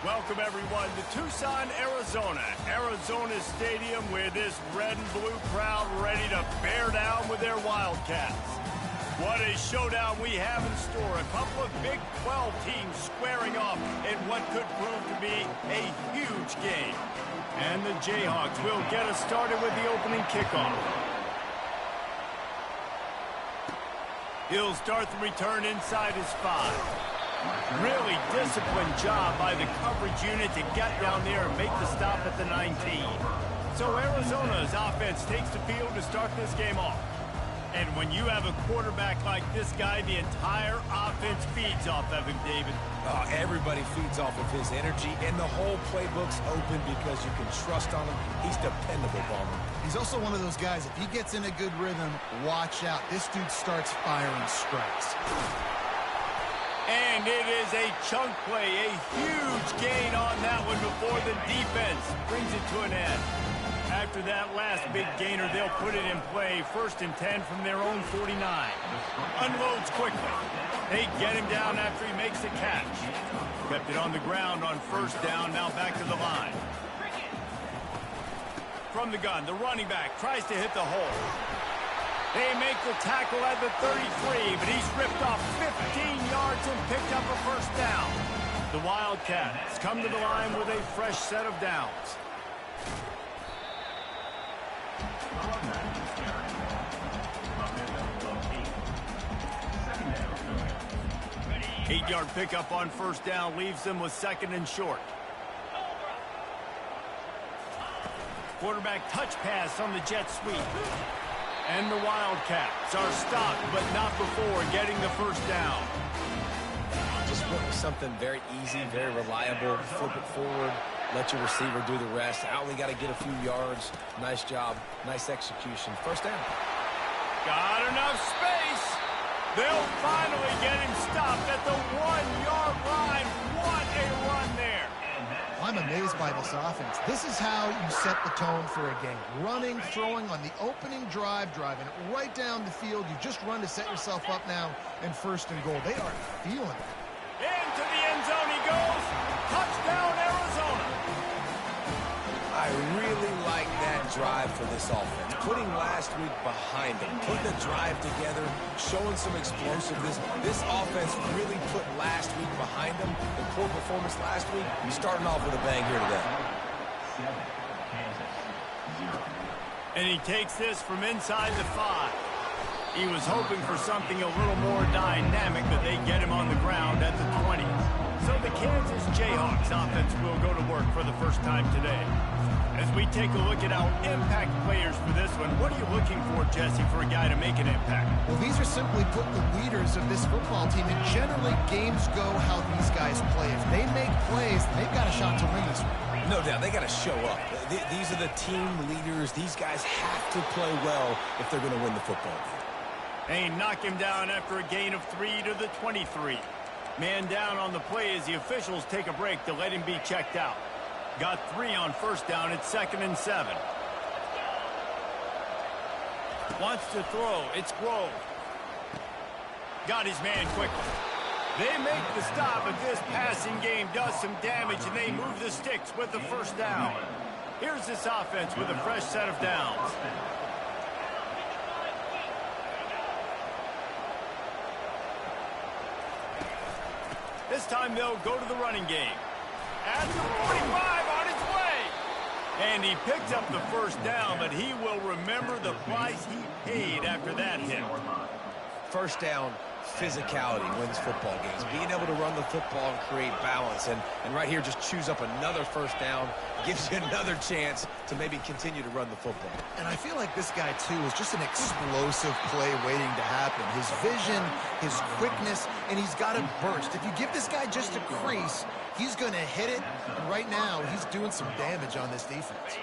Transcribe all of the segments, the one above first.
Welcome, everyone, to Tucson, Arizona. Arizona Stadium with this red and blue crowd ready to bear down with their Wildcats. What a showdown we have in store. A couple of Big 12 teams squaring off in what could prove to be a huge game. And the Jayhawks will get us started with the opening kickoff. He'll start the return inside his 5. Really disciplined job by the coverage unit to get down there and make the stop at the 19. So Arizona's offense takes the field to start this game off. And when you have a quarterback like this guy, the entire offense feeds off of him, David. Oh, everybody feeds off of his energy, and the whole playbook's open because you can trust on him. He's dependable, Ballmer. He's also one of those guys, if he gets in a good rhythm, watch out. This dude starts firing strikes. And it is a chunk play, a huge gain on that one before the defense brings it to an end. After that last big gainer, they'll put it in play. 1st and 10 from their own 49. Unloads quickly. They get him down after he makes the catch. Kept it on the ground on 1st down, now back to the line. From the gun, the running back tries to hit the hole. They make the tackle at the 33, but he's ripped off 15 yards and picked up a 1st down. The Wildcats come to the line with a fresh set of downs. Eight-yard pickup on 1st down leaves them with 2nd and short. Quarterback touch pass on the jet sweep. And the Wildcats are stopped, but not before getting the 1st down. Just went with something very easy, very reliable. Flip it forward, let your receiver do the rest. I only got to get a few yards. Nice job, nice execution. 1st down. Got enough space. They'll finally get him stopped at the 1-yard line. What a run there. I'm amazed by this offense. This is how you set the tone for a game. Running, throwing on the opening drive, driving it right down the field. You just run to set yourself up now in 1st and goal. They are feeling it. Into the end zone he goes. Touchdown, Arizona. I really like that drive for this offense. Putting last week behind them, putting the drive together, showing some explosiveness. This offense really put last week behind them. The poor performance last week, starting off with a bang here today. And he takes this from inside the 5. He was hoping for something a little more dynamic, but they get him on the ground at the 20. So the Kansas Jayhawks offense will go to work for the first time today. As we take a look at our impact players for this one, what are you looking for, Jesse, for a guy to make an impact? Well, these are simply put the leaders of this football team, and generally games go how these guys play. If they make plays, they've got a shot to win this one. No doubt, they got to show up. These are the team leaders. These guys have to play well if they're going to win the football game. They knock him down after a gain of 3 to the 23. Man down on the play as the officials take a break to let him be checked out. Got 3 on 1st down. It's 2nd and 7. Wants to throw. It's Grove. Got his man quickly. They make the stop, but this passing game does some damage, and they move the sticks with the 1st down. Here's this offense with a fresh set of downs. This time they'll go to the running game. At the 45 on its way. And he picked up the 1st down, but he will remember the price he paid after that hit. 1st down, physicality wins football games. Being able to run the football and create balance. And right here, just choose up another 1st down. Gives you another chance to maybe continue to run the football. And I feel like this guy, too, is just an explosive play waiting to happen. His vision, his quickness, and he's got a burst. If you give this guy just a crease, he's going to hit it. And right now, he's doing some damage on this defense.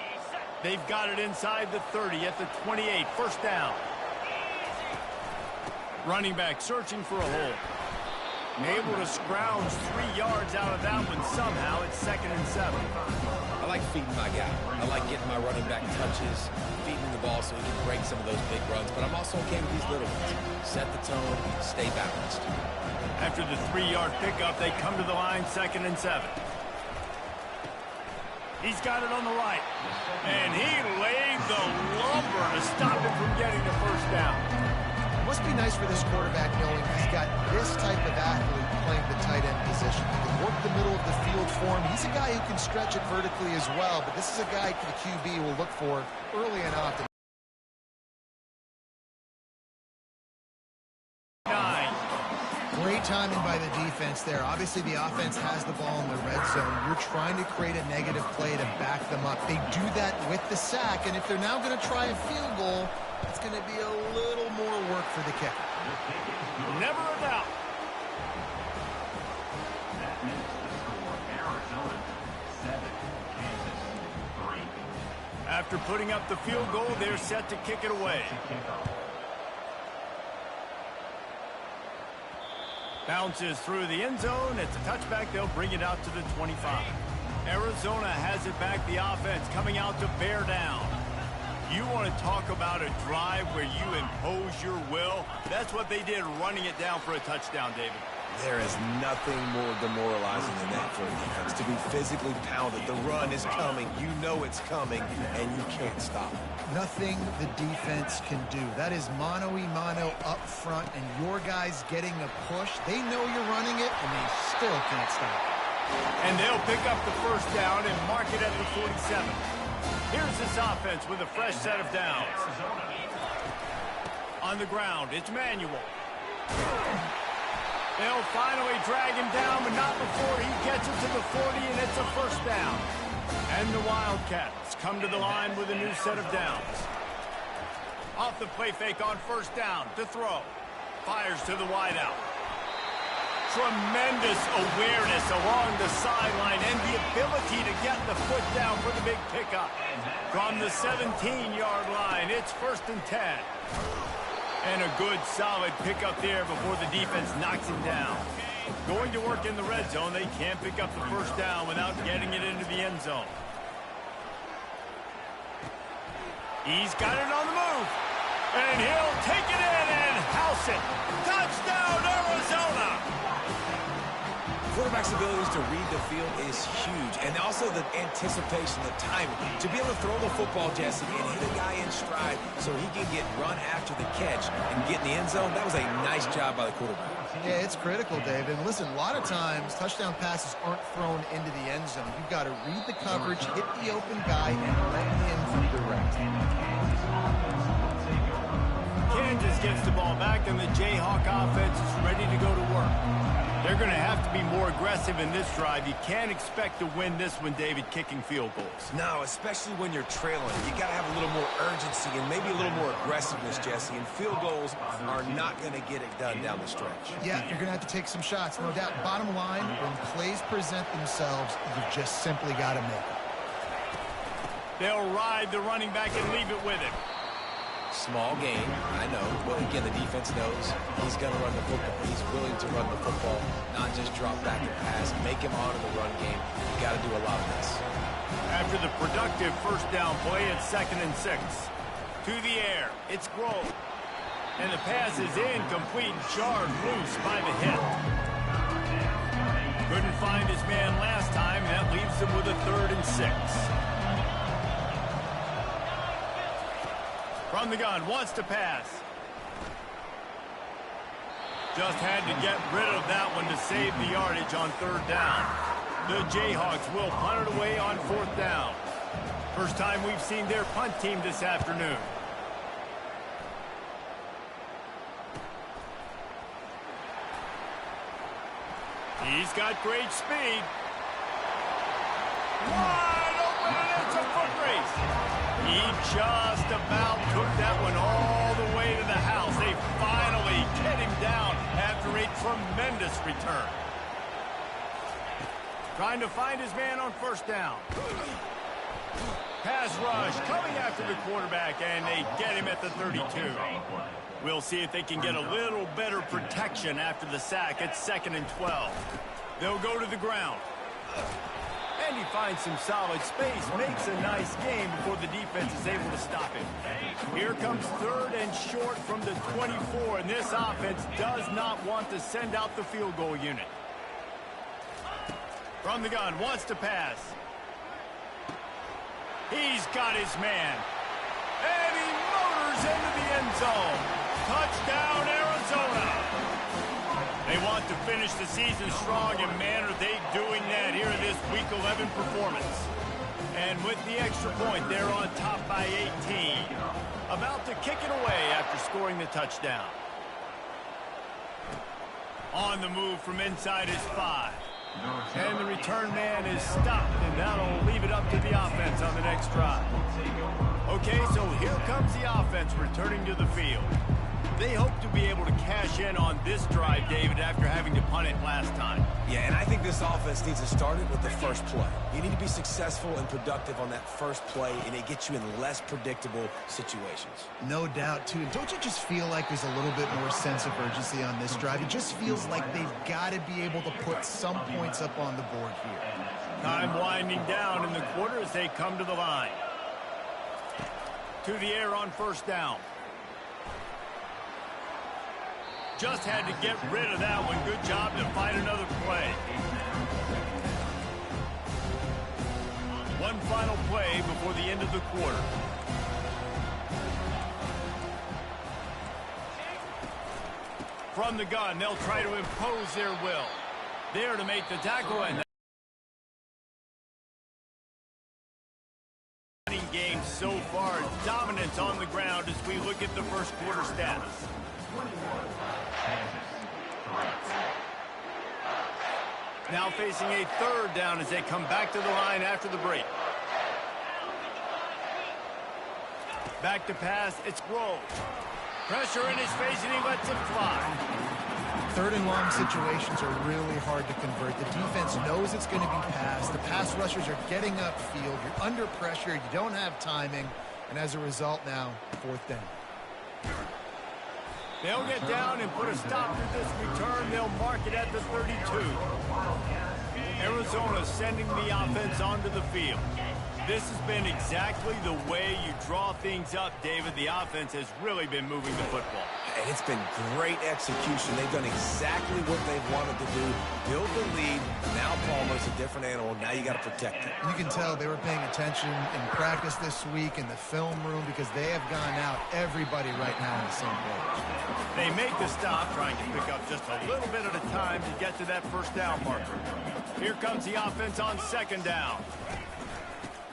They've got it inside the 30 at the 28. 1st down. Running back searching for a hole. Able to scrounge 3 yards out of that one somehow. It's 2nd and 7. I like feeding my guy. I like getting my running back touches, feeding the ball so he can break some of those big runs. But I'm also okay with these little ones. Set the tone, stay balanced. After the 3-yard pickup, they come to the line, 2nd and 7. He's got it on the right. And he laid the lumber to stop him from getting the first down. It must be nice for this quarterback knowing he's got this type of athlete playing the tight end position. He can work the middle of the field for him. He's a guy who can stretch it vertically as well, but this is a guy the QB will look for early and often. Great timing by the defense there. Obviously, the offense has the ball in the red zone. You're trying to create a negative play to back them up. They do that with the sack, and if they're now going to try a field goal, it's going to be a little more work for the kicker. Never a doubt. After putting up the field goal, they're set to kick it away. Bounces through the end zone. It's a touchback. They'll bring it out to the 25. Arizona has it back. The offense coming out to bear down. You want to talk about a drive where you impose your will? That's what they did, running it down for a touchdown, David. There is nothing more demoralizing than that for a defense. To be physically pounded. The run is coming. You know it's coming, and you can't stop it. Nothing the defense can do. That is mano-a-mano up front, and your guys getting a push. They know you're running it, and they still can't stop it. And they'll pick up the first down and mark it at the 47. Here's this offense with a fresh set of downs. On the ground, it's Manuel. They'll finally drag him down, but not before he gets it to the 40, and it's a first down. And the Wildcats come to the line with a new set of downs. Off the play fake on first down to throw. Fires to the wideout. Tremendous awareness along the sideline and the ability to get the foot down for the big pickup. From the 17-yard line, it's 1st and 10. And a good, solid pickup there before the defense knocks him down. Going to work in the red zone, they can't pick up the first down without getting it into the end zone. He's got it on the move. And he'll take it in and house it. Touchdown, Arizona! Quarterback's abilities to read the field is huge, and also the anticipation, the timing. To be able to throw the football, Jesse, and hit a guy in stride so he can get run after the catch and get in the end zone, that was a nice job by the quarterback. Yeah, it's critical, David. And listen, a lot of times touchdown passes aren't thrown into the end zone. You've got to read the coverage, hit the open guy, and let him through the rest. Kansas gets the ball back, and the Jayhawk offense is ready to go to work. They're going to have to be more aggressive in this drive. You can't expect to win this one, David, kicking field goals. No, especially when you're trailing. You got to have a little more urgency and maybe a little more aggressiveness, Jesse. And field goals are not going to get it done down the stretch. Yeah, you're going to have to take some shots, no doubt. Bottom line, when plays present themselves, you've just simply got to make them. They'll ride the running back and leave it with him. Small game, I know, but again, the defense knows he's going to run the football. He's willing to run the football, not just drop back and pass, make him honor the run game. You got to do a lot of this. After the productive first down play, it's 2nd and 6. To the air, it's Grove. And the pass is incomplete, jarred loose by the hit. Couldn't find his man last time. That leaves him with a 3rd and 6. From the gun, wants to pass. Just had to get rid of that one to save the yardage on 3rd down. The Jayhawks will punt it away on 4th down. First time we've seen their punt team this afternoon. He's got great speed. Wide open, and it's a foot race. He just about took that one all the way to the house. They finally get him down after a tremendous return. Trying to find his man on 1st down. Pass rush coming after the quarterback, and they get him at the 32. We'll see if they can get a little better protection after the sack. It's 2nd and 12. They'll go to the ground. And he finds some solid space, makes a nice game before the defense is able to stop him. Here comes 3rd and short from the 24, and this offense does not want to send out the field goal unit. From the gun, wants to pass. He's got his man. And he motors into the end zone. Touchdown, Arizona. They want to finish the season strong, and man, are they doing that here in this Week 11 performance. And with the extra point, they're on top by 18. About to kick it away after scoring the touchdown. On the move from inside his 5. And the return man is stopped, and that'll leave it up to the offense on the next drive. Okay, so here comes the offense returning to the field. They hope to be able to cash in on this drive, David, after having to punt it last time. Yeah, and I think this offense needs to start it with the first play. You need to be successful and productive on that first play, and it gets you in less predictable situations. No doubt, too. Don't you just feel like there's a little bit more sense of urgency on this drive? It just feels like they've got to be able to put some points up on the board here. Time winding down in the quarter as they come to the line. To the air on first down. Just had to get rid of that one. Good job to find another play. One final play before the end of the quarter. From the gun, they'll try to impose their will. There to make the tackle, and game so far, dominance on the ground as we look at the first quarter stats. Now facing a third down as they come back to the line after the break. Back to pass, it's Grove. Pressure in his face and he lets it fly. Third and long situations are really hard to convert. The defense knows it's going to be passed. The pass rushers are getting upfield. You're under pressure. You don't have timing. And as a result now, fourth down. They'll get down and put a stop to this return. They'll mark it at the 32. Arizona sending the offense onto the field. This has been exactly the way you draw things up, David. The offense has really been moving the football. And it's been great execution. They've done exactly what they've wanted to do. Build the lead. Now Palmer's a different animal. Now you got to protect him. You can tell they were paying attention in practice this week in the film room because they have gone out everybody right now on the same page. They make the stop, trying to pick up just a little bit at a time to get to that first down marker. Here comes the offense on second down.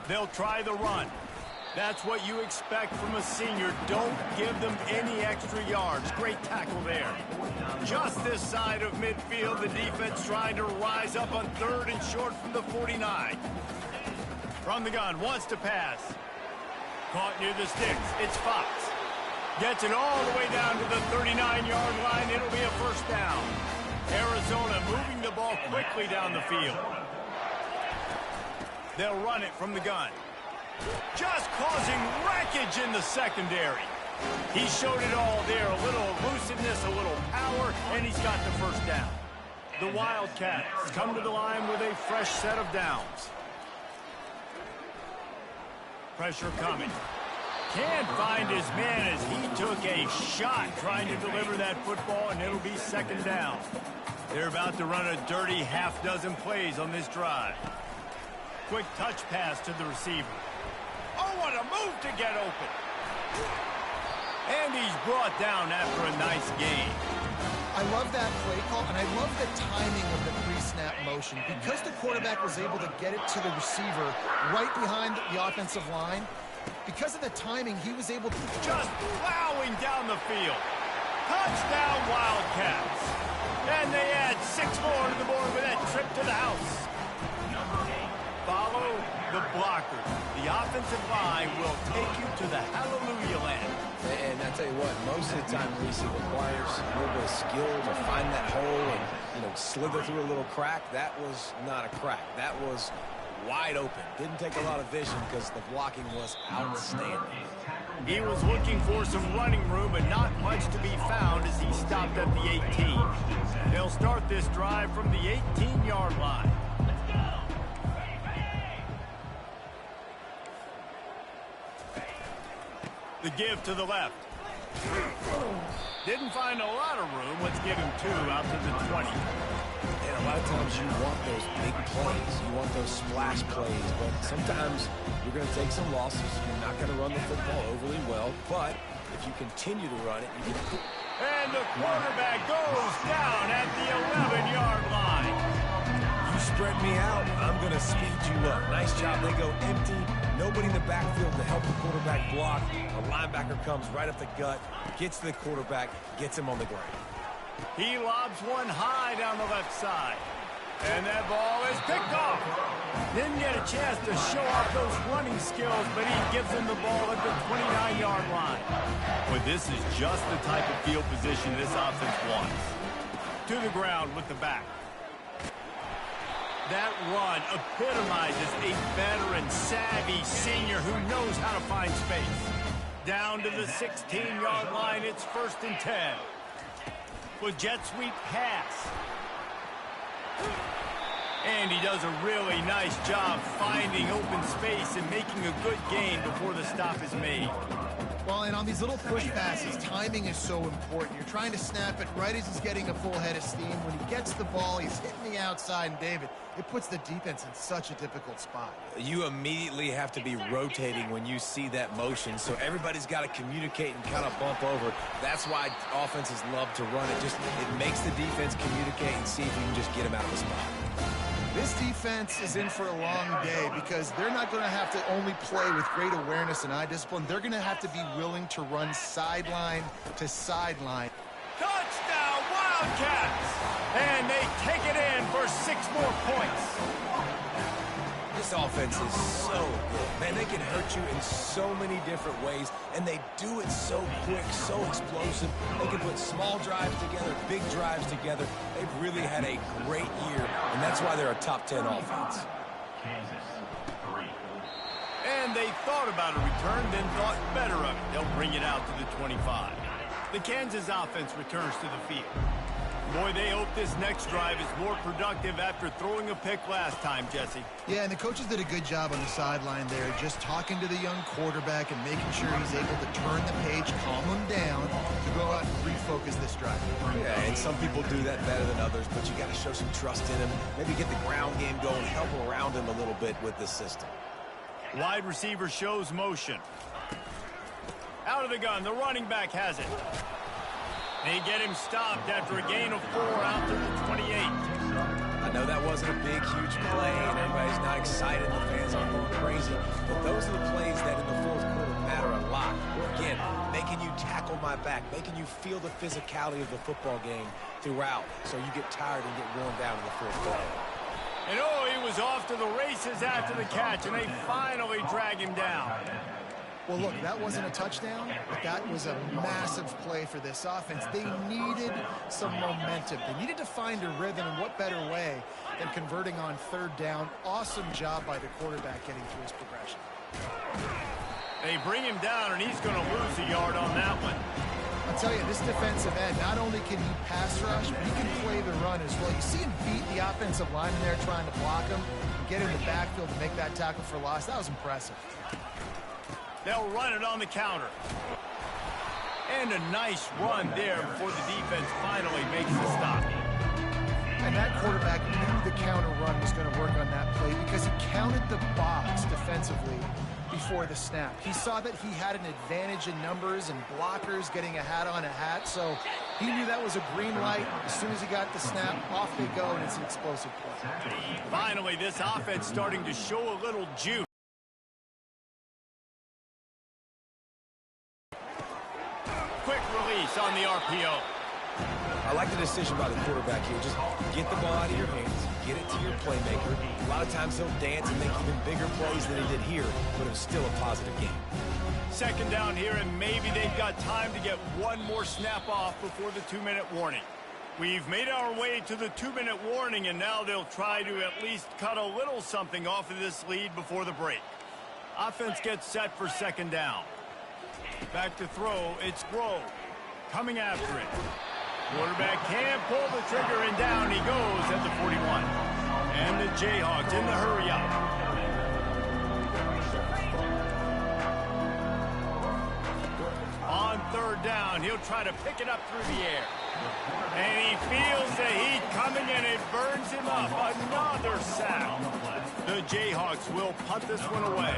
They'll try the run. That's what you expect from a senior. Don't give them any extra yards. Great tackle there. Just this side of midfield, the defense trying to rise up on third and short from the 49. From the gun, wants to pass. Caught near the sticks. It's Fox. Gets it all the way down to the 39-yard line. It'll be a first down. Arizona moving the ball quickly down the field. They'll run it from the gun. Just causing wreckage in the secondary. He showed it all there. A little elusiveness, a little power, and he's got the first down. The Wildcats come to the line with a fresh set of downs. Pressure coming. Can't find his man as he took a shot trying to deliver that football, and it'll be second down. They're about to run a dirty half-dozen plays on this drive. Quick touch pass to the receiver. Oh, what a move to get open. And he's brought down after a nice gain. I love that play call, and I love the timing of the pre-snap motion. Because the quarterback was able to get it to the receiver right behind the offensive line, because of the timing, he was able to just plowing down the field. Touchdown, Wildcats. And they add 6 more to the board with that trip to the house. Follow the blockers. The offensive line will take you to the hallelujah land. And I tell you what, most of the time, Reese, it requires a little bit of skill to find that hole and, slither through a little crack. That was not a crack. That was wide open. Didn't take a lot of vision because the blocking was outstanding. He was looking for some running room, but not much to be found as he stopped at the 18. They'll start this drive from the 18-yard line. The give to the left. Didn't find a lot of room. Let's give him 2 out to the 20. And a lot of times you want those big plays. You want those splash plays. But sometimes you're going to take some losses. You're not going to run the football overly well. But if you continue to run it, you can... And the quarterback goes down at the 11-yard line. You spread me out, I'm going to speed you up. Nice job. They go empty. Nobody in the backfield to help the quarterback block. The linebacker comes right up the gut, gets to the quarterback, gets him on the ground. He lobs one high down the left side. And that ball is picked off. Didn't get a chance to show off those running skills, but he gives him the ball at the 29-yard line. Well, this is just the type of field position this offense wants. To the ground with the back. That run epitomizes a veteran, savvy senior who knows how to find space. Down to the 16-yard line, it's 1st and 10. With jet sweep pass. And he does a really nice job finding open space and making a good gain before the stop is made. Well, and on these little push passes, timing is so important. You're trying to snap it right as he's getting a full head of steam. When he gets the ball, he's hitting the outside, and David, it puts the defense in such a difficult spot. You immediately have to be rotating when you see that motion, so everybody's got to communicate and kind of bump over. That's why offenses love to run it. It makes the defense communicate and see if you can just get him out of the spot. This defense is in for a long day because they're not going to have to only play with great awareness and eye discipline. They're going to have to be willing to run sideline to sideline. Touchdown, Wildcats! And they take it in for 6 more points. This offense is so good. Man, they can hurt you in so many different ways, and they do it so quick, so explosive. They can put small drives together, big drives together. They've really had a great year, and that's why they're a top 10 offense. And they thought about a return, then thought better of it. They'll bring it out to the 25. The Kansas offense returns to the field. Boy, they hope this next drive is more productive after throwing a pick last time, Jesse. Yeah, and the coaches did a good job on the sideline there, just talking to the young quarterback and making sure he's able to turn the page, calm him down, to go out and refocus this drive. Yeah, and some people do that better than others, but you got to show some trust in him, maybe get the ground game going, help around him a little bit with this system. Wide receiver shows motion. Out of the gun, the running back has it. They get him stopped after a gain of 4 out to the 28. I know that wasn't a big, huge play, and everybody's not excited. The fans aren't going crazy. But those are the plays that in the fourth quarter matter a lot. Again, making you tackle my back, making you feel the physicality of the football game throughout, so you get tired and get worn down in the fourth quarter. And oh, he was off to the races after the catch, and they finally drag him down. Well, look, that wasn't a touchdown, but that was a massive play for this offense. They needed some momentum. They needed to find a rhythm, and what better way than converting on 3rd down. Awesome job by the quarterback getting through his progression. They bring him down, and he's going to lose a yard on that one. I'll tell you, this defensive end, not only can he pass rush, but he can play the run as well. You see him beat the offensive lineman there trying to block him, and get in the backfield to make that tackle for loss. That was impressive. They'll run it on the counter. And a nice run there before the defense finally makes the stop. And that quarterback knew the counter run was going to work on that play because he counted the box defensively before the snap. He saw that he had an advantage in numbers and blockers getting a hat on a hat, so he knew that was a green light. As soon as he got the snap, off they go, and it's an explosive play. Finally, this offense starting to show a little juice. Quick release on the RPO. I like the decision by the quarterback here. Just get the ball out of your hands, get it to your playmaker. A lot of times he'll dance and make even bigger plays than he did here, but it was still a positive game. 2nd down here, and maybe they've got time to get one more snap off before the 2-minute warning. We've made our way to the 2-minute warning, and now they'll try to at least cut a little something off of this lead before the break. Offense gets set for 2nd down. Back to throw, it's Grove coming after it. Quarterback can't pull the trigger, and down he goes at the 41. And the Jayhawks in the hurry up. On 3rd down, He'll try to pick it up through the air. And he feels the heat coming, and it burns him up. Another sack. The Jayhawks will punt this one away.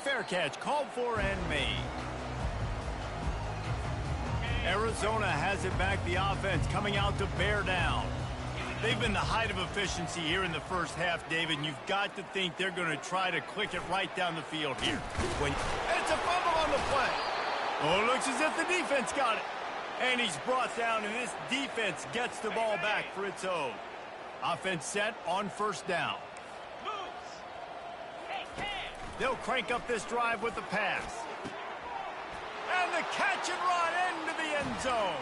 Fair catch, called for and made. Arizona has it back, the offense coming out to bear down. They've been the height of efficiency here in the first half, David, and you've got to think they're going to try to click it right down the field here. It's a fumble on the play. Oh, it looks as if the defense got it. And he's brought down, and this defense gets the ball back for its own. Offense set on first down. They'll crank up this drive with the pass. And the catch and run into the end zone.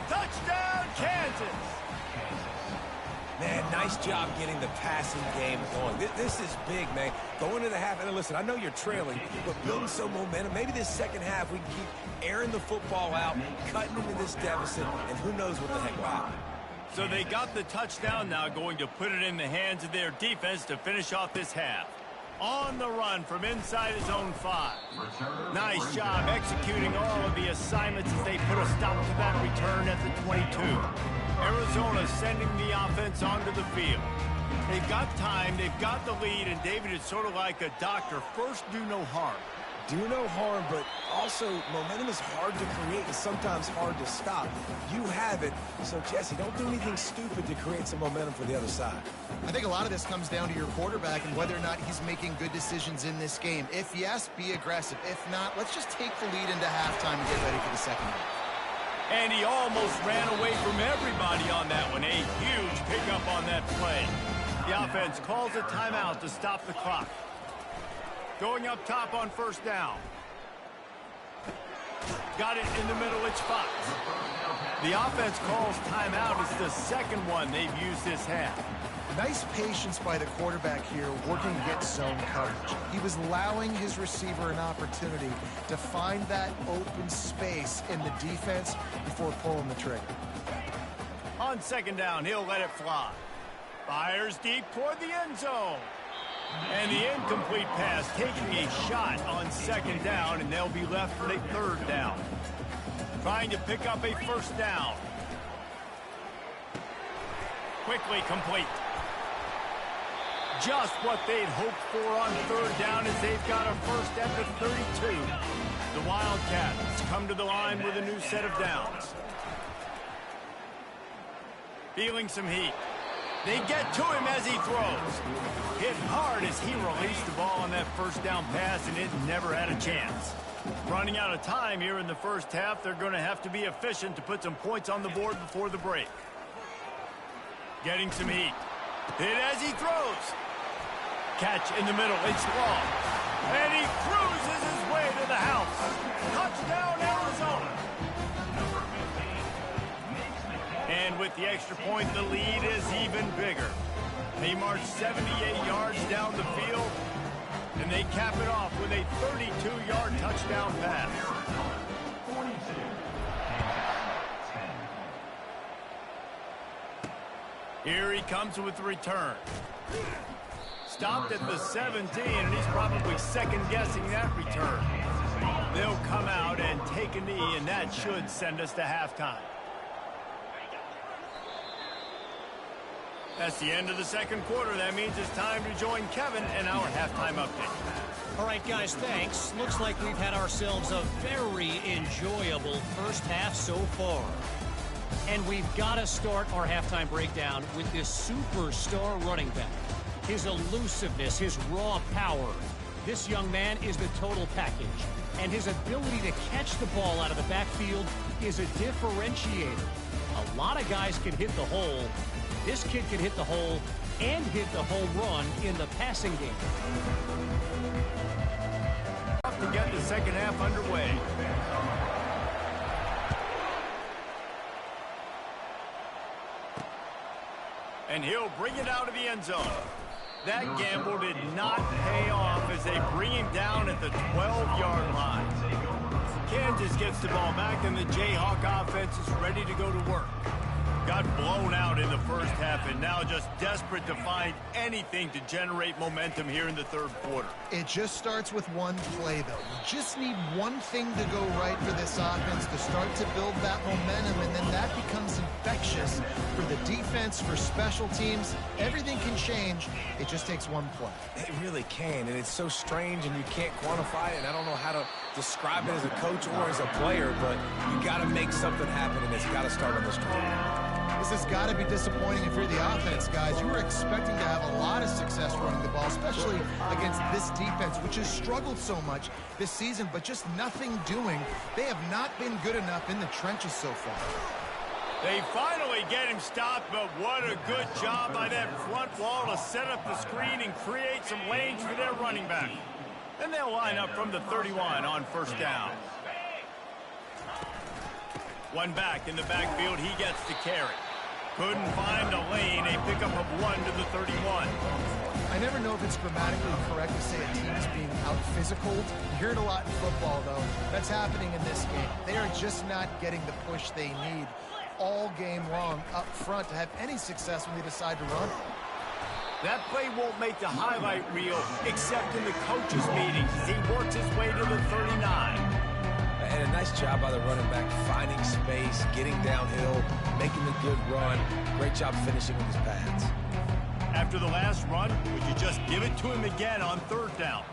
Touchdown, Kansas. Man, nice job getting the passing game going. This is big, man. Going to the half, and listen, I know you're trailing, but building some momentum. Maybe this second half we can keep airing the football out, cutting into this deficit, and who knows what the heck will happen. So they got the touchdown now, going to put it in the hands of their defense to finish off this half. On the run from inside his own 5. Nice job executing all of the assignments as they put a stop to that return at the 22. Arizona sending the offense onto the field. They've got time, they've got the lead, and David, is sort of like a doctor. First, do no harm. Do no harm, but also momentum is hard to create and sometimes hard to stop. You have it, so Jesse, don't do anything stupid to create some momentum for the other side. I think a lot of this comes down to your quarterback and whether or not he's making good decisions in this game. If yes, be aggressive. If not, let's just take the lead into halftime and get ready for the second half. And he almost ran away from everybody on that one. A huge pickup on that play. The offense calls a timeout to stop the clock. Going up top on first down. Got it in the middle, it's Fox. The offense calls timeout. It's the second one they've used this half. Nice patience by the quarterback here, working against zone coverage. He was allowing his receiver an opportunity to find that open space in the defense before pulling the trigger. On second down, he'll let it fly. Fires deep toward the end zone. And the incomplete pass taking a shot on second down, and they'll be left with a third down. Trying to pick up a first down. Quickly complete. Just what they'd hoped for on third down as they've got a first at the 32. The Wildcats come to the line with a new set of downs. Feeling some heat. They get to him as he throws. Hit hard as he released the ball on that first down pass, and it never had a chance. Running out of time here in the first half, they're going to have to be efficient to put some points on the board before the break. Getting some heat. Hit as he throws. Catch in the middle, it's long. And he cruises his way to the house. Touchdown, Arizona. And with the extra point, the lead is even bigger. They march 78 yards down the field, and they cap it off with a 32-yard touchdown pass. Here he comes with the return. Stopped at the 17, and he's probably second-guessing that return. They'll come out and take a knee, and that should send us to halftime. That's the end of the second quarter. That means it's time to join Kevin and our halftime update. All right, guys, thanks. Looks like we've had ourselves a very enjoyable first half so far. And we've got to start our halftime breakdown with this superstar running back. His elusiveness, his raw power. This young man is the total package. And his ability to catch the ball out of the backfield is a differentiator. A lot of guys can hit the hole. This kid can hit the hole and hit the home run in the passing game. To get the second half underway. And he'll bring it out of the end zone. That gamble did not pay off as they bring him down at the 12-yard line. Kansas gets the ball back, and the Jayhawk offense is ready to go to work. Got blown out in in the first half and now just desperate to find anything to generate momentum here in the third quarter. It just starts with one play, though. You just need one thing to go right for this offense to start to build that momentum, and then that becomes infectious for the defense, for special teams. Everything can change. It just takes one play. It really can, and it's so strange, and you can't quantify it, and I don't know how to describe it as a coach or as a player, but you got to make something happen, and it's got to start on this drive. This has got to be disappointing if you're the offense, guys. You were expecting to have a lot of success running the ball, especially against this defense, which has struggled so much this season, but just nothing doing. They have not been good enough in the trenches so far. They finally get him stopped, but what a good job by that front wall to set up the screen and create some lanes for their running back. And they'll line up from the 31 on first down. One back in the backfield, he gets to carry. Couldn't find a lane, a pickup of 1 to the 31. I never know if it's grammatically correct to say a team is being out-physical. You hear it a lot in football, though. That's happening in this game. They are just not getting the push they need all game long up front to have any success when they decide to run. That play won't make the highlight reel except in the coaches' meetings as he works his way to the 39. And a nice job by the running back, finding space, getting downhill, making the good run. Great job finishing with his pads. After the last run, would you just give it to him again on third down?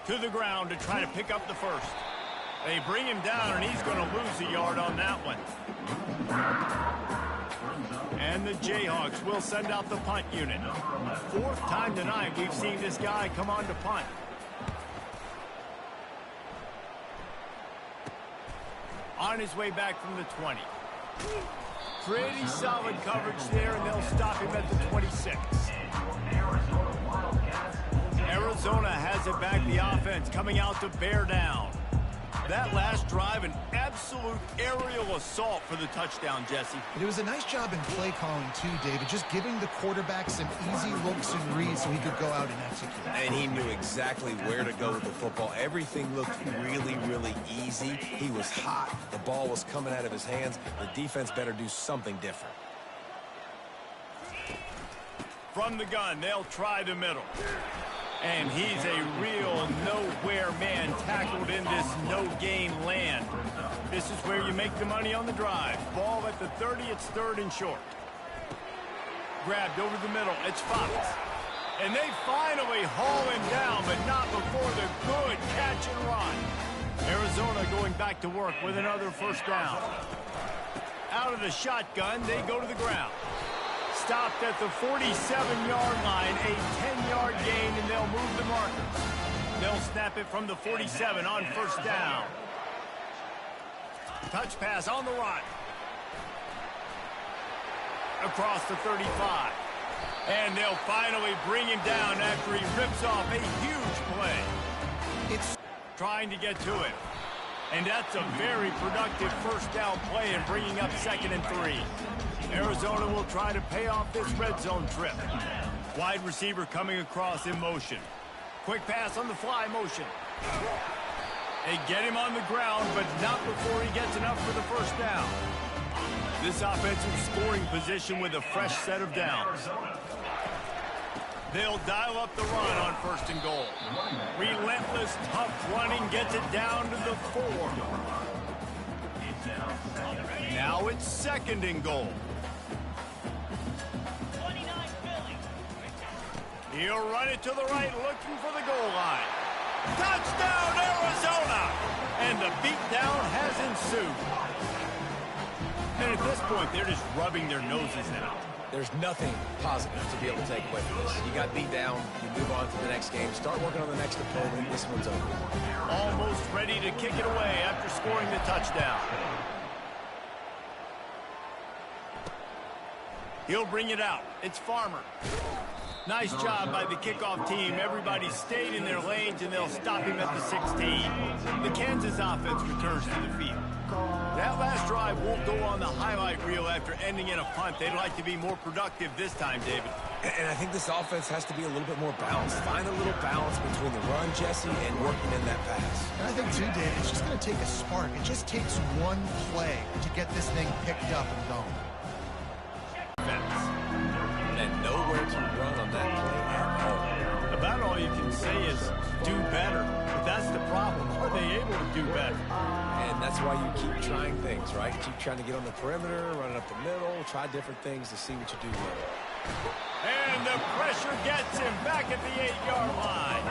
To the ground to try to pick up the first. They bring him down, and he's going to lose a yard on that one. And the Jayhawks will send out the punt unit. Fourth time tonight we've seen this guy come on to punt. On his way back from the 20. Pretty solid coverage there, and they'll stop him at the 26. Arizona has it back, the offense coming out to bear down. That last drive, an absolute aerial assault for the touchdown, Jesse. It was a nice job in play calling, too, David, just giving the quarterback some easy looks and reads so he could go out and execute. And he knew exactly where to go with the football. Everything looked really, really easy. He was hot. The ball was coming out of his hands. The defense better do something different. From the gun, they'll try the middle. And he's a real nowhere man tackled in this no-gain land. This is where you make the money on the drive. Ball at the 30, it's third and short. Grabbed over the middle, it's Fox. And they finally haul him down, but not before the good catch and run. Arizona going back to work with another first down. Out of the shotgun, they go to the ground. Stopped at the 47-yard line, a 10-yard gain, and they'll move the markers. They'll snap it from the 47 on first down. Touch pass on the run. Across the 35. And they'll finally bring him down after he rips off a huge play. It's trying to get to it. And that's a very productive first down play in bringing up 2nd and 3. Arizona will try to pay off this red zone trip. Wide receiver coming across in motion. Quick pass on the fly motion. They get him on the ground, but not before he gets enough for the first down. This offensive scoring position with a fresh set of downs. They'll dial up the run on 1st and goal. Relentless, tough running gets it down to the 4. Now it's 2nd and goal. He'll run it to the right, looking for the goal line. Touchdown, Arizona! And the beatdown has ensued. And at this point, they're just rubbing their noses now. There's nothing positive to be able to take away from this. You got beat down, you move on to the next game, start working on the next opponent, this one's over. Almost ready to kick it away after scoring the touchdown. He'll bring it out. It's Farmer. Nice job by the kickoff team. Everybody stayed in their lanes, and they'll stop him at the 16. The Kansas offense returns to the field. That last drive won't go on the highlight reel after ending in a punt. They'd like to be more productive this time, David. And I think this offense has to be a little bit more balanced. Find a little balance between the run, Jesse, and working in that pass. And I think, too, David, it's just going to take a spark. It just takes one play to get this thing picked up and going. nowhere to run on that play at all. About all you can say is do better. But that's the problem. Are they able to do better? And that's why you keep trying things, right? Keep trying to get on the perimeter, run it up the middle, try different things to see what you do well. And the pressure gets him back at the 8-yard line.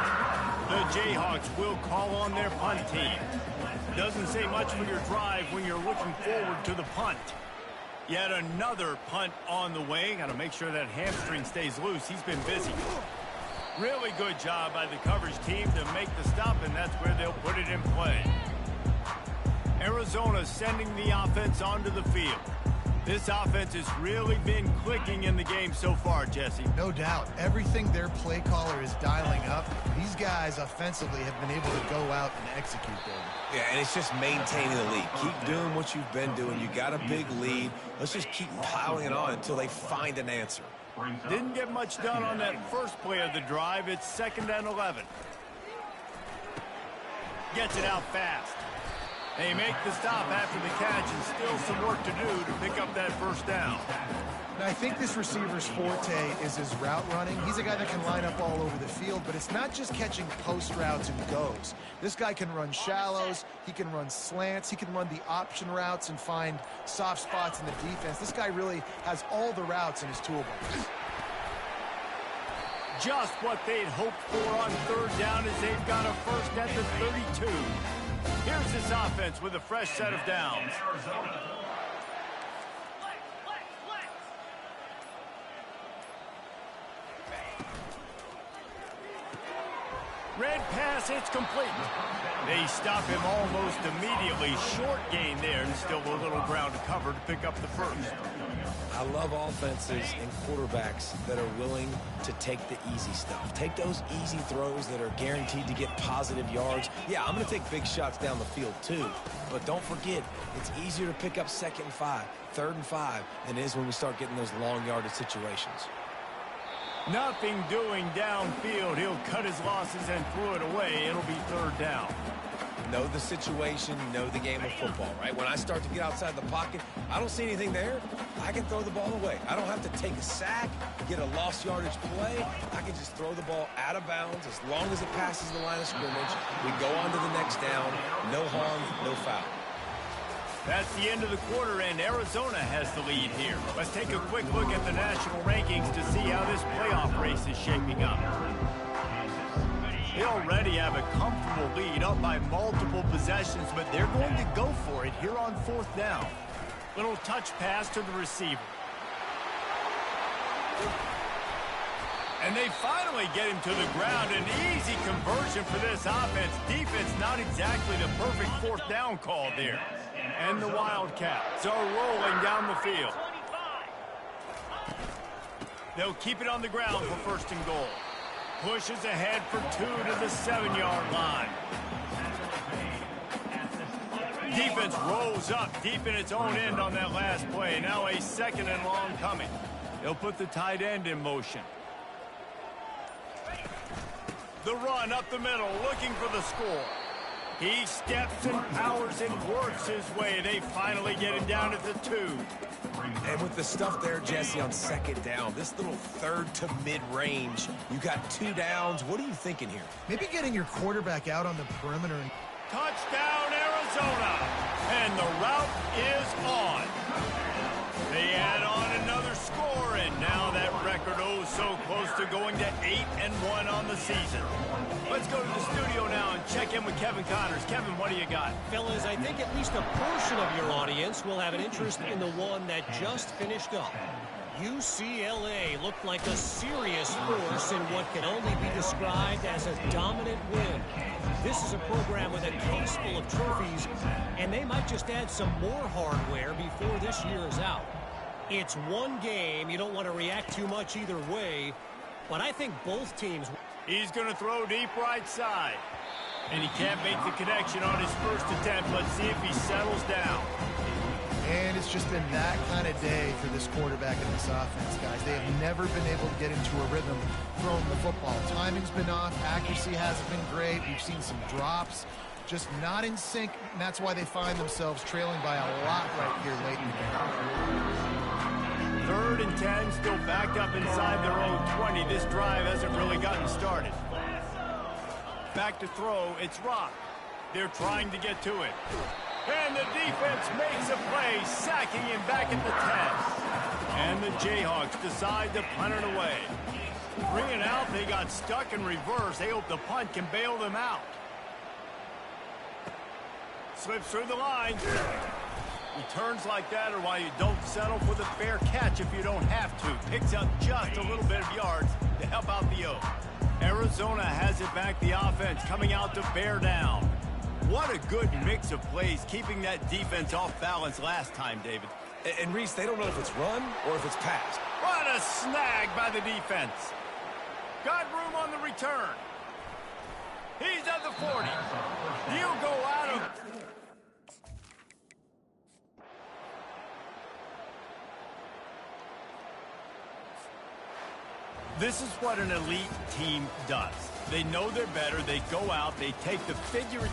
The Jayhawks will call on their punt team. Doesn't say much for your drive when you're looking forward to the punt. Yet another punt on the way. Got to make sure that hamstring stays loose. He's been busy. Really good job by the coverage team to make the stop, and that's where they'll put it in play. Arizona sending the offense onto the field. This offense has really been clicking in the game so far, Jesse. No doubt. Everything their play caller is dialing up, these guys offensively have been able to go out and execute them. Yeah, and it's just maintaining the lead. Keep doing what you've been doing. You got a big lead. Let's just keep piling it on until they find an answer. Didn't get much done on that first play of the drive. It's 2nd and 11. Gets it out fast. They make the stop after the catch, and still some work to do to pick up that first down. Now, I think this receiver's forte is his route running. He's a guy that can line up all over the field, but it's not just catching post routes and goes. This guy can run shallows, he can run slants, he can run the option routes and find soft spots in the defense. This guy really has all the routes in his toolbox. Just what they'd hoped for on 3rd down as they've got a first at the 32. Here's this offense with a fresh set of downs. Red pass, it's complete. They stop him almost immediately. Short gain there, and still a little ground to cover to pick up the first. I love offenses and quarterbacks that are willing to take the easy stuff. Take those easy throws that are guaranteed to get positive yards. Yeah, I'm going to take big shots down the field too. But don't forget, it's easier to pick up 2nd and 5, 3rd and 5 than it is when we start getting those long yardage situations. Nothing doing downfield. He'll cut his losses and throw it away. It'll be 3rd down. Know the situation, know the game of football, right? When I start to get outside the pocket, I don't see anything there. I can throw the ball away. I don't have to take a sack, get a lost yardage play. I can just throw the ball out of bounds as long as it passes the line of scrimmage. We go on to the next down. No harm, no foul. That's the end of the quarter, and Arizona has the lead here. Let's take a quick look at the national rankings to see how this playoff race is shaping up. They already have a comfortable lead up by multiple possessions, but they're going to go for it here on 4th down. Little touch pass to the receiver. And they finally get him to the ground. An easy conversion for this offense. Defense not exactly the perfect 4th down call there. And the Wildcats are rolling down the field. They'll keep it on the ground for 1st and goal. Pushes ahead for 2 to the 7-yard line. Defense rolls up deep in its own end on that last play. Now a 2nd and long coming. They'll put the tight end in motion. The run up the middle, looking for the score. He steps and powers and works his way. They finally get him down at the 2. And with the stuff there, Jesse, on 2nd down, this little 3rd to mid-range, you got 2 downs. What are you thinking here? Maybe getting your quarterback out on the perimeter. Touchdown, Arizona. And the route is on. They add on another score, and now that record so close to going to 8-1 on the season. Let's go to the studio now and check in with Kevin Connors. Kevin, what do you got? Fellas, I think at least a portion of your audience will have an interest in the one that just finished up. UCLA looked like a serious force in what can only be described as a dominant win. This is a program with a case full of trophies, and they might just add some more hardware before this year is out. It's one game. You don't want to react too much either way, but I think both teams... He's going to throw deep right side. And he can't make the connection on his first attempt. Let's see if he settles down. And it's just been that kind of day for this quarterback and this offense, guys. They have never been able to get into a rhythm throwing the football. Timing's been off. Accuracy hasn't been great. We've seen some drops. Just not in sync, and that's why they find themselves trailing by a lot right here late in the game. 3rd and 10, still backed up inside their own 20. This drive hasn't really gotten started. Back to throw, it's Rock. They're trying to get to it. And the defense makes a play, sacking him back at the 10. And the Jayhawks decide to punt it away. 3 and out, they got stuck in reverse. They hope the punt can bail them out. Slips through the line. Returns like that are why you don't settle for the fair catch if you don't have to. Picks up just a little bit of yards to help out the O. Arizona has it back, the offense coming out to bear down. What a good mix of plays, keeping that defense off balance last time, David. And Reese, they don't know if it's run or if it's pass. What a snag by the defense. Got room on the return. He's at the 40. He'll go out of... This is what an elite team does. They know they're better. They go out. They take the figurative